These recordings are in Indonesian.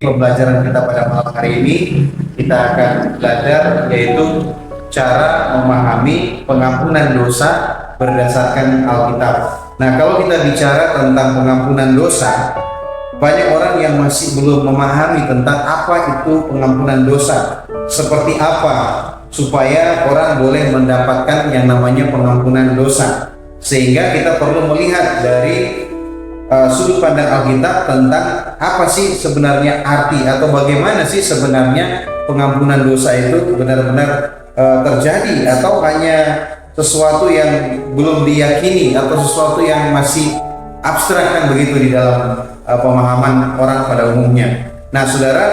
Pembelajaran kita pada malam hari ini kita akan belajar yaitu cara memahami pengampunan dosa berdasarkan Alkitab. Nah, kalau kita bicara tentang pengampunan dosa, banyak orang yang masih belum memahami tentang apa itu pengampunan dosa, seperti apa supaya orang boleh mendapatkan yang namanya pengampunan dosa. Sehingga kita perlu melihat dari sudut pandang Alkitab tentang apa sih sebenarnya arti atau bagaimana sih sebenarnya pengampunan dosa itu benar-benar terjadi, atau hanya sesuatu yang belum diyakini atau sesuatu yang masih abstrak kan begitu di dalam pemahaman orang pada umumnya. Nah, saudara,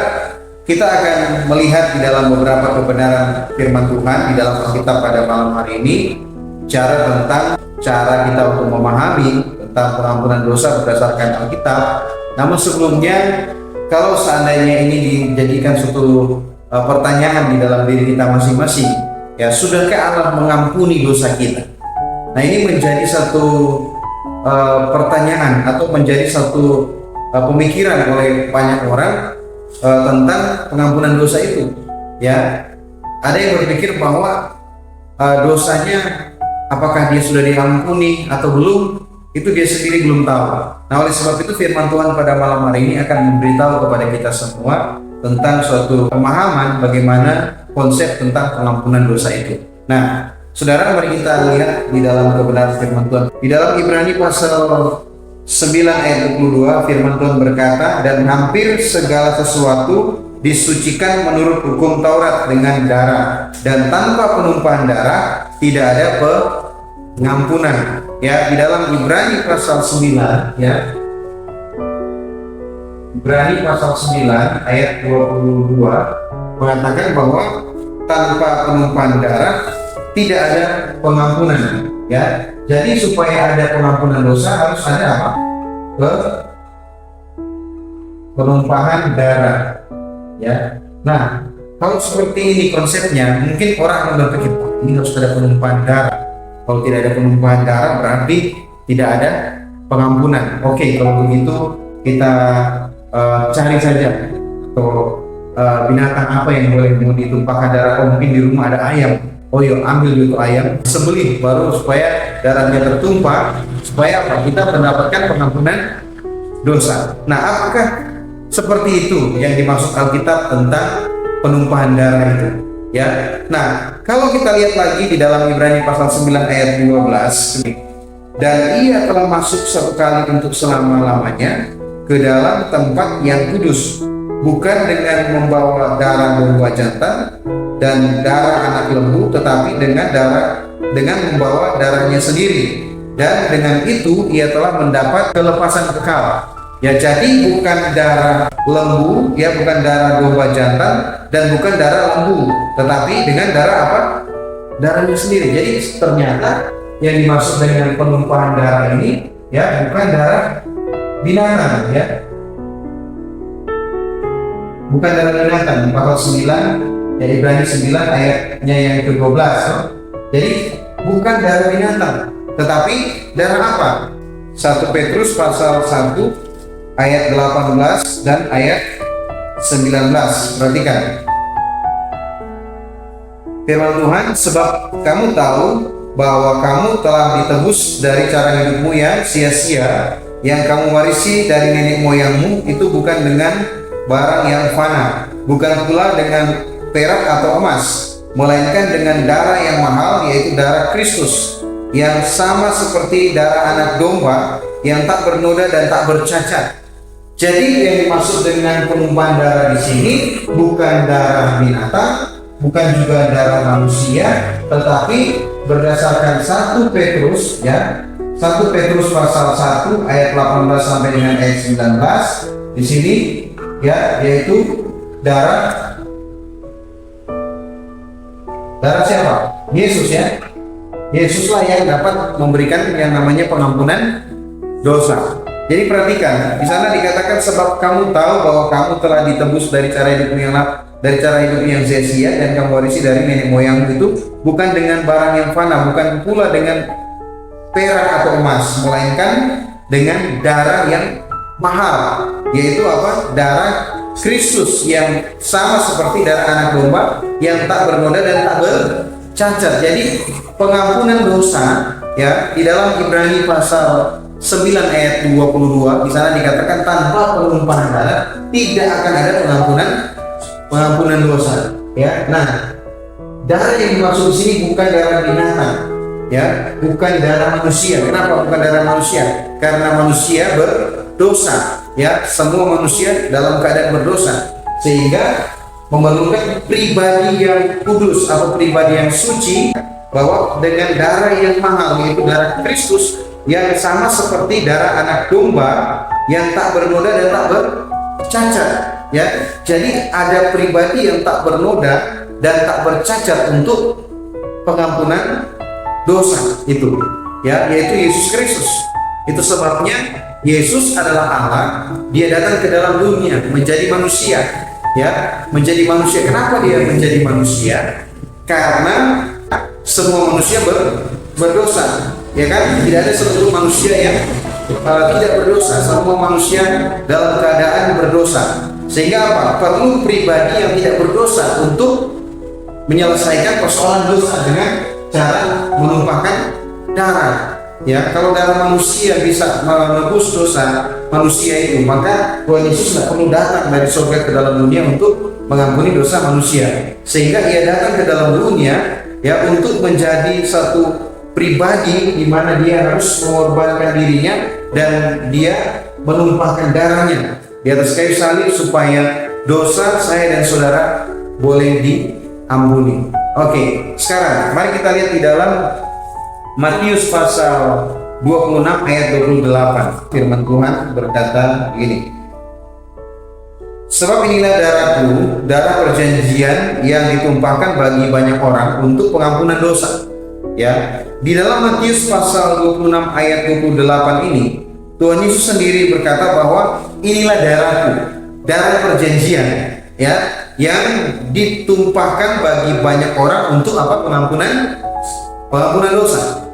kita akan melihat di dalam beberapa kebenaran firman Tuhan di dalam Alkitab pada malam hari ini cara kita untuk memahami tentang pengampunan dosa berdasarkan Alkitab. Namun sebelumnya, kalau seandainya ini dijadikan suatu pertanyaan di dalam diri kita masing-masing, ya, sudahkah Allah mengampuni dosa kita? Nah, ini menjadi satu pertanyaan atau menjadi satu pemikiran oleh banyak orang tentang pengampunan dosa itu. Ya, ada yang berpikir bahwa dosanya apakah dia sudah diampuni atau belum, itu dia sendiri belum tahu. Nah, oleh sebab itu firman Tuhan pada malam hari ini akan memberitahu kepada kita semua tentang suatu pemahaman bagaimana konsep tentang pengampunan dosa itu. Nah, saudara, mari kita lihat di dalam kebenaran firman Tuhan. Di dalam Ibrani pasal 9 ayat 22 firman Tuhan berkata, dan hampir segala sesuatu disucikan menurut hukum Taurat dengan darah, dan tanpa penumpahan darah tidak ada pengampunan. Ya, di dalam Ibrani pasal 9, ya, Ibrani pasal 9 ayat 22 mengatakan bahwa tanpa penumpahan darah tidak ada pengampunan. Ya, jadi supaya ada pengampunan dosa harus ada apa? Penumpahan darah. Ya, nah, kalau seperti ini konsepnya, mungkin orang akan berpikir, ini harus ada penumpahan darah. Kalau tidak ada penumpahan darah berarti tidak ada pengampunan. Oke, kalau begitu kita cari saja atau binatang apa yang boleh mau ditumpahkan darah. Oh, mungkin di rumah ada ayam. Oh, yuk ambil dulu ayam, sembelih baru supaya darahnya tertumpah, supaya apa? Kita mendapatkan pengampunan dosa. Nah, apakah seperti itu yang dimaksud Alkitab tentang penumpahan darah itu? Ya, nah, kalau kita lihat lagi di dalam Ibrani pasal 9 ayat 12, dan ia telah masuk satu kali untuk selama-lamanya ke dalam tempat yang kudus, bukan dengan membawa darah domba jantan dan darah anak lembu, tetapi dengan membawa darahnya sendiri, dan dengan itu ia telah mendapat kelepasan kekal. Ya, jadi bukan darah lembu, ya, bukan darah domba jantan dan bukan darah lembu, tetapi dengan darah apa? Darahnya sendiri. Jadi ternyata yang dimaksud dengan penumpahan darah ini, ya, bukan darah binatang, ya, bukan darah binatang. Pasal 9, ya, Ibrani 9 ayatnya yang ke-12. Jadi bukan darah binatang, tetapi darah apa? 1 Petrus pasal 1 ayat 18 dan ayat 19. Perhatikan firman Tuhan, sebab kamu tahu bahwa kamu telah ditebus dari cara hidupmu yang sia-sia, yang kamu warisi dari nenek moyangmu, itu bukan dengan barang yang fana, bukan pula dengan perak atau emas, melainkan dengan darah yang mahal, yaitu darah Kristus, yang sama seperti darah anak domba, yang tak bernoda dan tak bercacat. Jadi yang dimaksud dengan penumpahan darah di sini bukan darah binatang, bukan juga darah manusia, tetapi berdasarkan 1 Petrus, ya, 1 Petrus pasal 1 ayat 18 sampai dengan ayat 19 di sini, ya, yaitu darah siapa? Yesus, ya. Yesuslah yang dapat memberikan yang namanya pengampunan dosa. Jadi perhatikan, di sana dikatakan sebab kamu tahu bahwa kamu telah ditebus dari cara hidupmu yang sia-sia, dan kamu warisi dari nenek moyangmu, itu bukan dengan barang yang fana, bukan pula dengan perak atau emas, melainkan dengan darah yang mahal, yaitu apa? Darah Kristus yang sama seperti darah anak domba yang tak bernoda dan tak bercacat. Jadi pengampunan dosa ya di dalam Ibrani pasal 9 ayat 22 di sana dikatakan tanpa penumpahan darah tidak akan ada pengampunan dosa ya. Nah, darah yang dimaksud di sini bukan darah binatang ya, bukan darah manusia. Kenapa bukan darah manusia? Karena manusia berdosa ya, semua manusia dalam keadaan berdosa sehingga memerlukan pribadi yang kudus atau pribadi yang suci, bahwa dengan darah yang mahal yaitu darah Kristus yang sama seperti darah anak domba yang tak bernoda dan tak bercacat ya. Jadi ada pribadi yang tak bernoda dan tak bercacat untuk pengampunan dosa itu ya, yaitu Yesus Kristus. Itu sebabnya Yesus adalah Allah, dia datang ke dalam dunia menjadi manusia ya, menjadi manusia. Kenapa dia menjadi manusia? Karena semua manusia berdosa ya kan, tidak ada seluruh manusia yang tidak berdosa, semua manusia dalam keadaan berdosa. Sehingga apa? Perlu pribadi yang tidak berdosa untuk menyelesaikan persoalan dosa dengan cara menumpahkan darah ya. Kalau darah manusia bisa menebus dosa manusia itu, maka Tuhan Yesus tidak perlu datang dari surga ke dalam dunia untuk mengampuni dosa manusia. Sehingga ia datang ke dalam dunia ya untuk menjadi satu pribadi di mana dia harus mengorbankan dirinya dan dia menumpahkan darahnya di atas kayu salib supaya dosa saya dan saudara boleh diampuni. Oke, sekarang mari kita lihat di dalam Matius pasal 26 ayat 28. Firman Tuhan berkata begini: sebab inilah darahku, darah perjanjian yang ditumpahkan bagi banyak orang untuk pengampunan dosa. Ya, di dalam Matius pasal 26 ayat 28 ini Tuhan Yesus sendiri berkata bahwa inilah darahku, darah perjanjian ya, yang ditumpahkan bagi banyak orang untuk apa? Pengampunan dosa.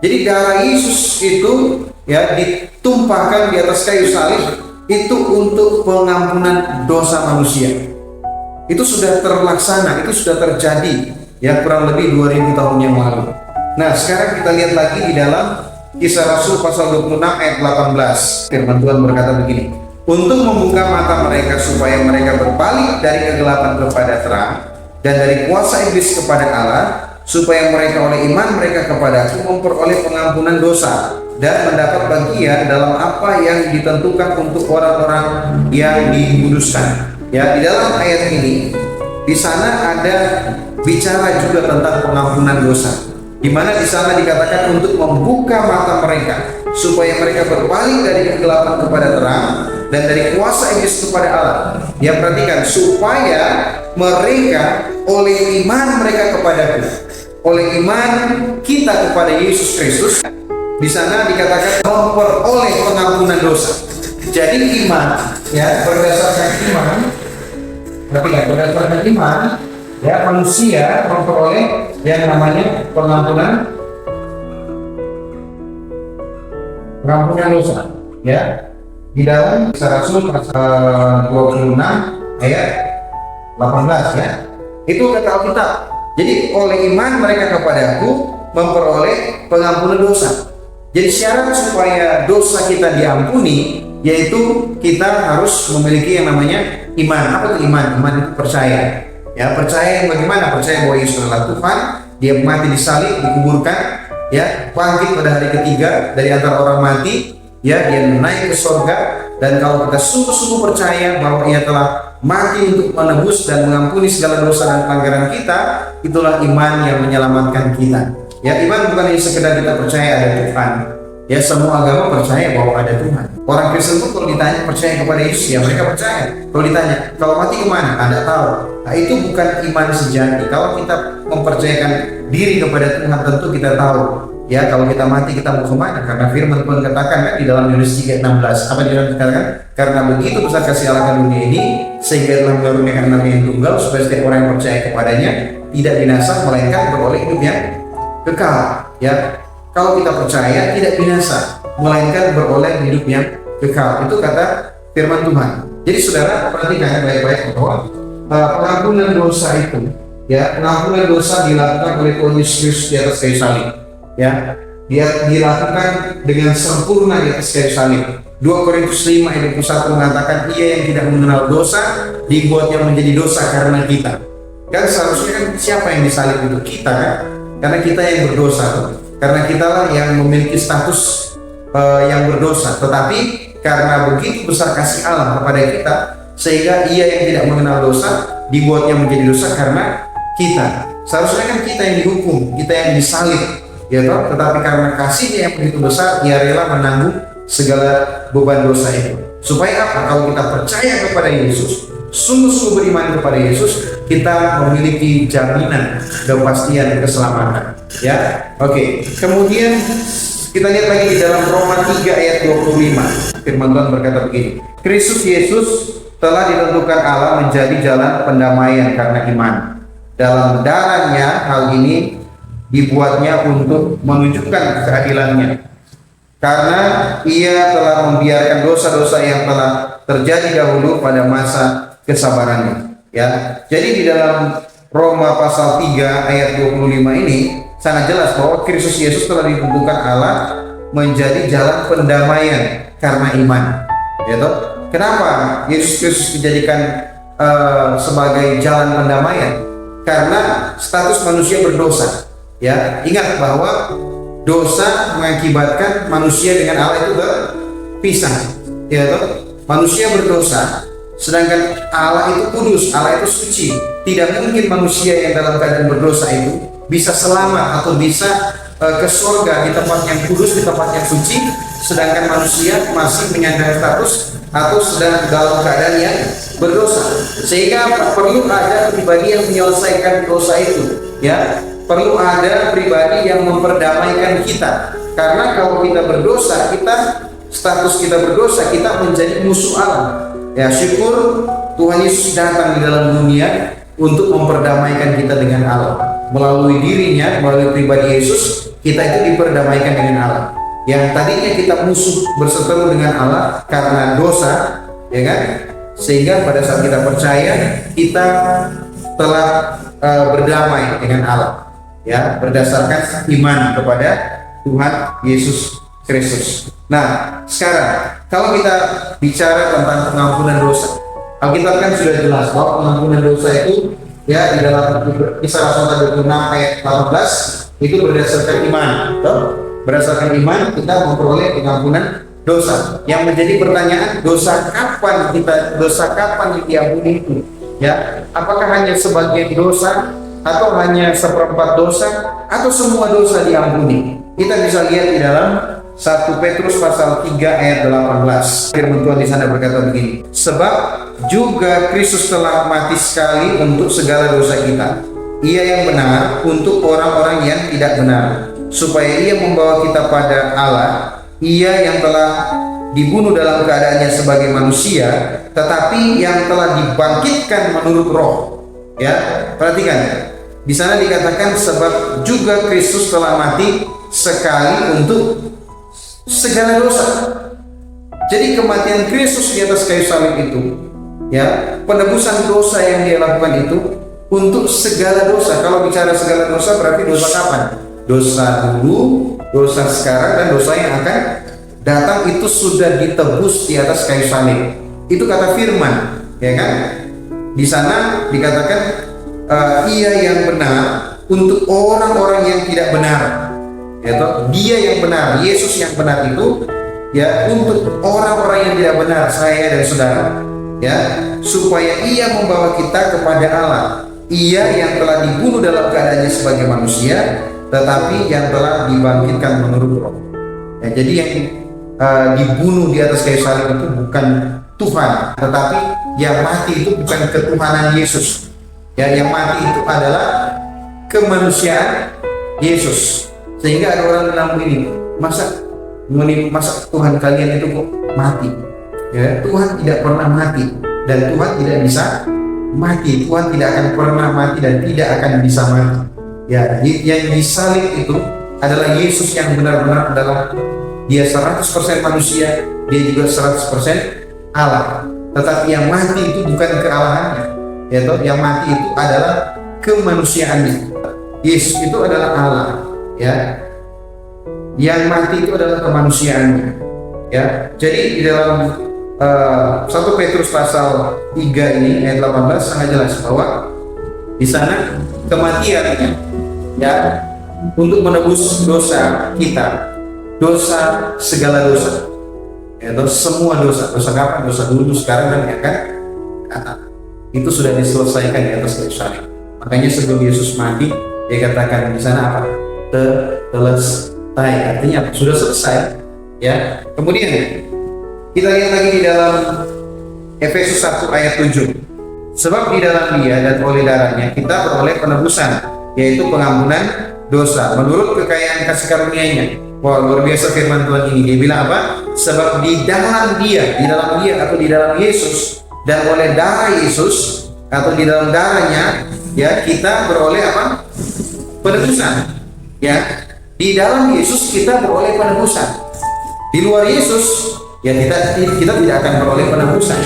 Jadi darah Yesus itu ya ditumpahkan di atas kayu salib itu untuk pengampunan dosa manusia. Itu sudah terlaksana, itu sudah terjadi ya kurang lebih 2000 tahun yang lalu. Nah, sekarang kita lihat lagi di dalam Kisah Rasul pasal 26 ayat 18. Firman Tuhan berkata begini: untuk membuka mata mereka supaya mereka berbalik dari kegelapan kepada terang dan dari kuasa iblis kepada Allah, supaya mereka oleh iman mereka kepada-Ku memperoleh pengampunan dosa dan mendapat bagian dalam apa yang ditentukan untuk orang-orang yang dikuduskan. Ya, di dalam ayat ini di sana ada bicara juga tentang pengampunan dosa, di mana di sana dikatakan untuk membuka mata mereka supaya mereka berbalik dari kegelapan kepada terang dan dari kuasa iblis kepada Allah. Ya, perhatikan, supaya mereka oleh iman mereka kepada-Ku, oleh iman kita kepada Yesus Kristus, di sana dikatakan memperoleh pengampunan dosa. Jadi iman ya, berdasarkan iman, berdasarkan iman ya, manusia memperoleh yang namanya pengampunan dosa ya. Di dalam Kisah Rasul pasal 26 ayat 18 ya, itu kata Alkitab. Jadi oleh iman mereka kepada-Ku memperoleh pengampunan dosa. Jadi syarat supaya dosa kita diampuni yaitu kita harus memiliki yang namanya iman. Apa itu iman? Iman itu percaya. Ya, percaya yang bagaimana? Percaya bahwa Yesus adalah Tuhan, dia mati di salib, dikuburkan, ya, bangkit pada hari ketiga dari antara orang mati, ya, dia naik ke surga. Dan kalau kita sungguh-sungguh percaya bahwa ia telah mati untuk menebus dan mengampuni segala dosa dan pelanggaran kita, itulah iman yang menyelamatkan kita. Ya, iman bukan hanya sekedar kita percaya ada Tuhan. Ya, semua agama percaya bahwa ada Tuhan. Orang Kristen pun kalau ditanya percaya kepada Yesus, ya mereka percaya. Kalau ditanya kalau mati kemana, Anda tahu. Nah, itu bukan iman sejati. Kalau kita mempercayakan diri kepada Tuhan, tentu kita tahu. Ya, kalau kita mati kita mau kemana? Karena firman Tuhan katakan kan, di dalam Yohanes 3:16. Apa dia katakan? Karena begitu besar kasih Allah akan dunia ini, sehingga telah mengaruniakan anaknya yang tunggal, supaya setiap orang yang percaya kepadanya tidak binasa, melainkan beroleh hidup yang kekal. Ya, kalau kita percaya tidak binasa, melainkan beroleh hidup yang kekal. Itu kata firman Tuhan. Jadi saudara perhatikan baik-baik bahwa pengampunan dosa itu, ya, pengampunan dosa dilakukan oleh Tuhan Yesus di atas kayu salib, ya, dia dilakukan dengan sempurna di atas kayu salib. 2 Korintus 5 ayat 21 mengatakan, ia yang tidak mengenal dosa dibuatnya menjadi dosa karena kita. Kan seharusnya kan siapa yang disalib itu? Kita kan, karena kita yang berdosa, karena kitalah yang memiliki status yang berdosa. Tetapi karena begitu besar kasih Allah kepada kita, sehingga ia yang tidak mengenal dosa dibuatnya menjadi dosa karena kita. Seharusnya kan kita yang dihukum, kita yang disalib, ya toh? Tetapi karena kasihnya yang begitu besar, ia rela menanggung segala beban dosa itu. Supaya apa? Kalau kita percaya kepada Yesus, sungguh-sungguh beriman kepada Yesus, kita memiliki jaminan kepastian keselamatan. Ya, oke. Kemudian kita lihat lagi di dalam Roma 3 ayat 25. Firman Tuhan berkata begini, Kristus Yesus telah ditentukan Allah menjadi jalan pendamaian karena iman. Dalam darahnya hal ini dibuatnya untuk menunjukkan keadilannya. Karena ia telah membiarkan dosa-dosa yang telah terjadi dahulu pada masa kesabarannya. Ya, jadi di dalam Roma pasal 3 ayat 25 ini sangat jelas bahwa Kristus Yesus telah ditentukan Allah menjadi jalan pendamaian karena iman. Ya toh? Kenapa Yesus Kristus dijadikan sebagai jalan pendamaian? Karena status manusia berdosa. Ya, ingat bahwa dosa mengakibatkan manusia dengan Allah itu berpisah. Ya toh? Manusia berdosa, sedangkan Allah itu kudus, Allah itu suci. Tidak mungkin manusia yang dalam keadaan berdosa itu bisa selamat atau bisa ke surga di tempat yang kudus, di tempat yang suci, sedangkan manusia masih menyandang status atau sedang dalam keadaan yang berdosa. Sehingga perlu ada pribadi yang menyelesaikan dosa itu, ya, perlu ada pribadi yang memperdamaikan kita. Karena kalau kita berdosa, status kita berdosa, kita menjadi musuh Allah. Ya, syukur Tuhan Yesus datang di dalam dunia untuk memperdamaikan kita dengan Allah. Melalui dirinya, melalui pribadi Yesus, kita itu diperdamaikan dengan Allah. Yang tadinya kita musuh berseteru dengan Allah karena dosa, ya kan? Sehingga pada saat kita percaya, kita telah berdamai dengan Allah, ya, berdasarkan iman kepada Tuhan Yesus Kristus. Nah, sekarang kalau kita bicara tentang pengampunan dosa, Alkitab kan sudah jelas bahwa pengampunan dosa itu, ya, di dalam Kisah Rasul 26 ayat 18 itu berdasarkan iman. Berdasarkan iman kita memperoleh pengampunan dosa. Yang menjadi pertanyaan, dosa kapan diampuni itu? Ya, apakah hanya sebagian dosa, atau hanya seperempat dosa, atau semua dosa diampuni? Kita bisa lihat di dalam 1 Petrus pasal 3 ayat 18. Firman Tuhan di sana berkata begini, sebab juga Kristus telah mati sekali untuk segala dosa kita, ia yang benar untuk orang-orang yang tidak benar, supaya ia membawa kita pada Allah. Ia yang telah dibunuh dalam keadaannya sebagai manusia, tetapi yang telah dibangkitkan menurut roh. Ya, perhatikan. Di sana dikatakan sebab juga Kristus telah mati sekali untuk segala dosa. Jadi kematian Kristus di atas kayu salib itu, ya, penebusan dosa yang dia lakukan itu untuk segala dosa. Kalau bicara segala dosa berarti dosa kapan? Dosa dulu, dosa sekarang, dan dosa yang akan datang itu sudah ditebus di atas kayu salib. Itu kata firman, ya kan? Di sana dikatakan ia yang benar untuk orang-orang yang tidak benar. Yaitu dia yang benar, Yesus yang benar itu, ya, untuk orang-orang yang tidak benar, saya dan saudara, ya, supaya ia membawa kita kepada Allah. Ia yang telah dibunuh dalam keadaannya sebagai manusia, tetapi yang telah dibangkitkan menurut roh. Ya, jadi yang dibunuh di atas kayu salib itu bukan Tuhan, tetapi yang mati itu bukan ketuhanan Yesus. Ya, yang mati itu adalah kemanusiaan Yesus. Sehingga ada orang bilang begini, masa Tuhan kalian itu kok mati? Ya, Tuhan tidak pernah mati dan Tuhan tidak bisa mati. Tuhan tidak akan pernah mati dan tidak akan bisa mati. Ya, yang disalib itu adalah Yesus yang benar-benar adalah dia 100% manusia, dia juga 100% Allah. Tetapi yang mati itu bukan kealahannya, yaitu yang mati itu adalah kemanusiaannya. Yesus itu adalah Allah, ya. Yang mati itu adalah kemanusiaannya, ya. Jadi di dalam 1 Petrus pasal 3 ini ayat 18 sangat jelas bahwa di sana kematian, ya, untuk menebus dosa kita, dosa segala dosa, yaitu semua dosa, dosa kapan, dosa dulu, sekarang dan yang akan datang, itu sudah diselesaikan di atas kayu salib. Makanya sebelum Yesus mati, dia katakan di sana apa? Tetelestai, artinya sudah selesai, ya. Kemudian kita lihat lagi di dalam Efesus 1 ayat 7. Sebab di dalam Dia dan oleh darahnya kita beroleh penebusan, yaitu pengampunan dosa menurut kekayaan kasih karunia-Nya. Wah, luar biasa firman Tuhan ini. Dia bilang apa? Sebab di dalam Dia atau di dalam Yesus dan oleh darah Yesus atau di dalam darahnya, ya, kita beroleh apa? Penebusan. Ya, di dalam Yesus kita beroleh penebusan. Di luar Yesus, ya, kita tidak akan beroleh penebusan.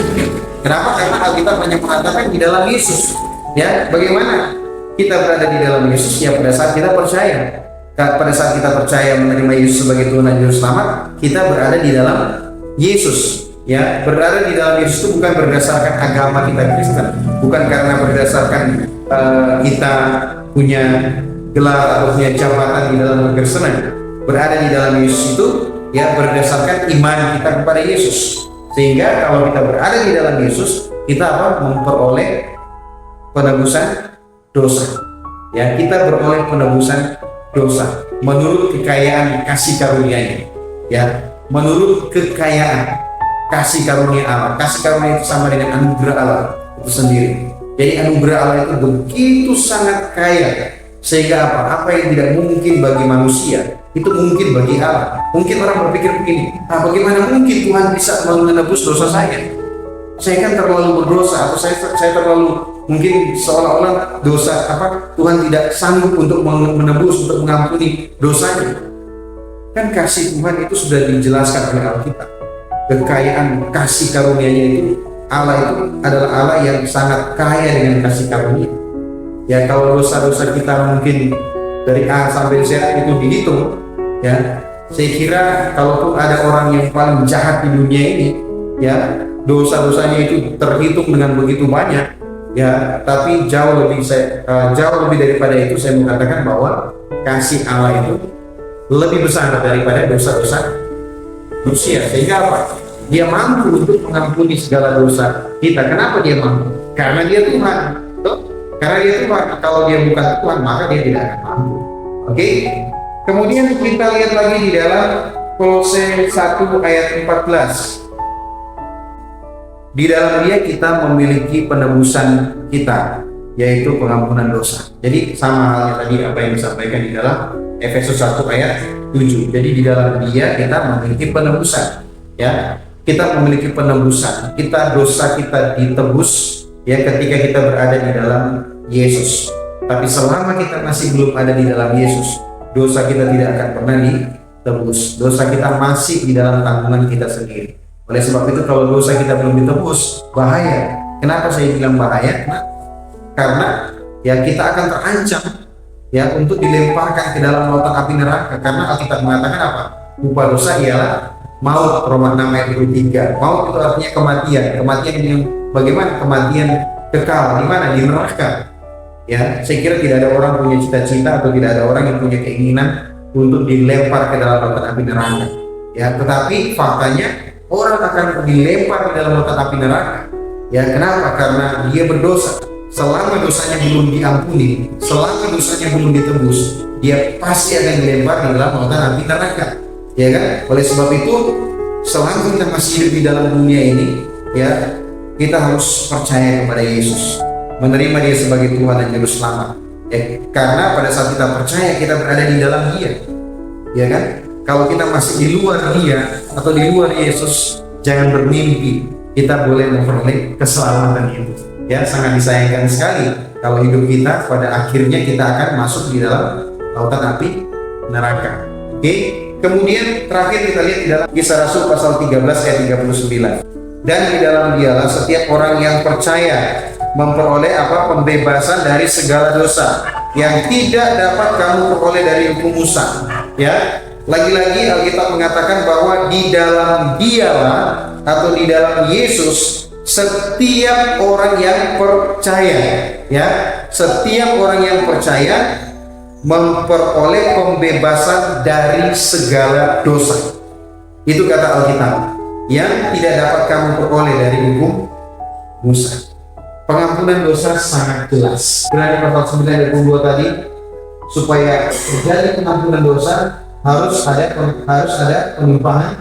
Kenapa? Karena Alkitab banyak mengatakan di dalam Yesus. Ya, bagaimana kita berada di dalam Yesus? Ya, pada saat kita percaya. Pada saat kita percaya menerima Yesus sebagai Tuhan dan Juru Selamat, kita berada di dalam Yesus. Ya, berada di dalam Yesus itu bukan berdasarkan agama kita Kristen, bukan karena berdasarkan kita punya gelar atau punya jabatan di dalam kekristenan. Berada di dalam Yesus itu, ya, berdasarkan iman kita kepada Yesus. Sehingga kalau kita berada di dalam Yesus, kita apa? Memperoleh penebusan dosa. Ya, kita beroleh penebusan dosa menurut kekayaan kasih karunia-Nya. Ya, menurut kekayaan kasih karunia Allah. Kasih karunia itu sama dengan anugerah Allah itu sendiri. Jadi anugerah Allah itu begitu sangat kaya, sehingga apa yang tidak mungkin bagi manusia itu mungkin bagi Allah. Mungkin orang berpikir begini, bagaimana mungkin Tuhan bisa menebus dosa saya? Saya kan terlalu berdosa, atau saya terlalu mungkin seolah-olah dosa Tuhan tidak sanggup untuk menebus, untuk mengampuni dosanya. Kan kasih Tuhan itu sudah dijelaskan oleh Alkitab. Kekayaan kasih karunia-Nya itu, Allah itu adalah Allah yang sangat kaya dengan kasih karunia. Ya, kalau dosa-dosa kita mungkin dari A sampai Z itu dihitung, ya, saya kira kalaupun ada orang yang paling jahat di dunia ini, ya, dosa-dosanya itu terhitung dengan begitu banyak, ya, tapi jauh lebih daripada itu saya mengatakan bahwa kasih Allah itu lebih besar daripada dosa-dosa manusia. Sehingga apa? Dia mampu untuk mengampuni segala dosa kita. Kenapa dia mampu? Karena dia Tuhan. Karena dia Tuhan. Kalau dia bukan Tuhan, maka dia tidak akan mampu. Oke? Kemudian kita lihat lagi di dalam Kolose 1 ayat 14. Di dalam Dia kita memiliki penebusan kita, yaitu pengampunan dosa. Jadi sama halnya tadi apa yang disampaikan di dalam Efesus 1 ayat 7. Jadi di dalam Dia kita memiliki penebusan, ya. Kita memiliki penebusan. Dosa kita ditebus, ya, ketika kita berada di dalam Yesus. Tapi selama kita masih belum ada di dalam Yesus, dosa kita tidak akan pernah ditebus. Dosa kita masih di dalam tanggungan kita sendiri. Oleh sebab itu kalau dosa kita belum ditebus, bahaya. Kenapa saya bilang bahaya? Karena ya kita akan terancam, ya, untuk dilemparkan ke dalam lautan api neraka. Karena Alkitab mengatakan apa? Upah dosa ialah maut. Roma 6 ayat 23. Maut itu artinya kematian. Kematian yang bagaimana? Kematian kekal. Di mana? Di neraka. Ya, saya kira tidak ada orang punya cita-cita atau tidak ada orang yang punya keinginan untuk dilempar ke dalam lautan api neraka. Ya, tetapi faktanya orang akan dilempar ke dalam lautan api neraka. Ya, kenapa? Karena dia berdosa. Selama dosanya belum diampuni, selama dosanya belum ditebus, dia pasti akan dilempar di dalam lautan api neraka. Ya kan? Oleh sebab itu, selama kita masih hidup di dalam dunia ini, ya, kita harus percaya kepada Yesus, menerima Dia sebagai Tuhan dan Juru Selamat. Ya, karena pada saat kita percaya, kita berada di dalam Dia. Ya kan? Kalau kita masih di luar Dia atau di luar Yesus, jangan bermimpi kita boleh memperoleh keselamatan itu. Ya, sangat disayangkan sekali kalau hidup kita pada akhirnya kita akan masuk di dalam lautan api neraka. Oke? Kemudian terakhir kita lihat di dalam Kisah Rasul pasal 13 ayat 39. dan di dalam dialah setiap orang yang percaya memperoleh pembebasan dari segala dosa yang tidak dapat kamu peroleh dari hukum Musa. Ya, lagi-lagi Alkitab mengatakan bahwa di dalam dialah atau di dalam Yesus setiap orang yang percaya, ya, setiap orang yang percaya memperoleh pembebasan dari segala dosa. Itu kata Alkitab, yang tidak dapat kamu peroleh dari hukum Musa. Pengampunan dosa sangat jelas. Ibrani pasal 9 ayat 22 tadi, supaya terjadi pengampunan dosa harus ada penumpahan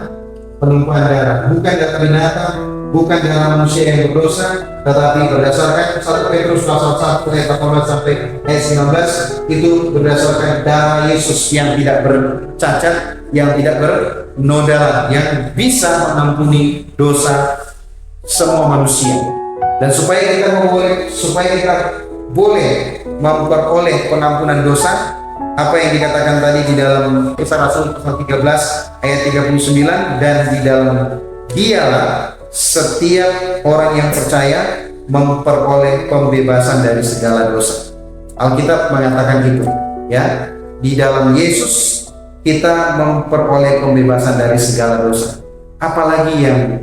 darah, bukan darah binatang, bukan darah manusia yang berdosa, tetapi berdasarkan 1 Petrus pasal 1 ayat 18 sampai ayat 19, itu berdasarkan darah Yesus yang tidak bercacat, yang tidak bernoda, yang bisa mengampuni dosa semua manusia. Dan supaya kita boleh memperoleh pengampunan dosa, apa yang dikatakan tadi di dalam Kisah Rasul pasal 13 ayat 39, dan di dalam dialah setiap orang yang percaya memperoleh pembebasan dari segala dosa. Alkitab mengatakan gitu, ya, di dalam Yesus kita memperoleh pembebasan dari segala dosa. Apalagi yang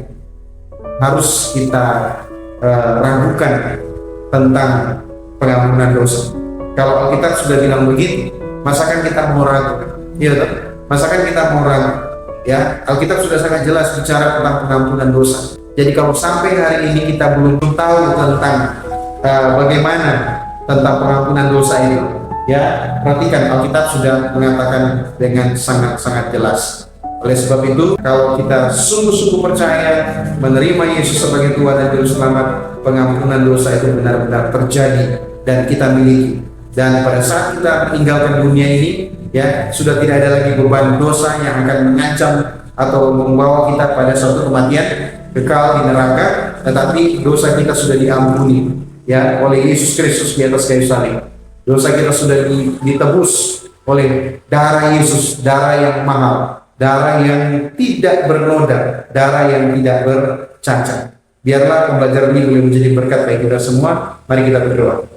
harus kita ragukan tentang pengampunan dosa? Kalau Alkitab sudah bilang begitu, masakan kita mau ragu? Iya, masakan kita mau ragu? Ya, Alkitab sudah sangat jelas bicara tentang pengampunan dosa. Jadi kalau sampai hari ini kita belum tahu tentang bagaimana tentang pengampunan dosa ini, ya, perhatikan, Alkitab sudah mengatakan dengan sangat-sangat jelas. Oleh sebab itu, kalau kita sungguh-sungguh percaya menerima Yesus sebagai Tuhan dan Juru Selamat, pengampunan dosa itu benar-benar terjadi dan kita miliki. Dan pada saat kita meninggalkan dunia ini, ya, sudah tidak ada lagi beban dosa yang akan mengancam atau membawa kita pada suatu kematian kekal di neraka, tetapi dosa kita sudah diampuni, ya, oleh Yesus Kristus di atas kayu salib. Dosa kita sudah ditebus oleh darah Yesus, darah yang mahal, darah yang tidak bernoda, darah yang tidak bercacat. Biarlah pembelajaran ini boleh menjadi berkat bagi kita semua. Mari kita berdoa.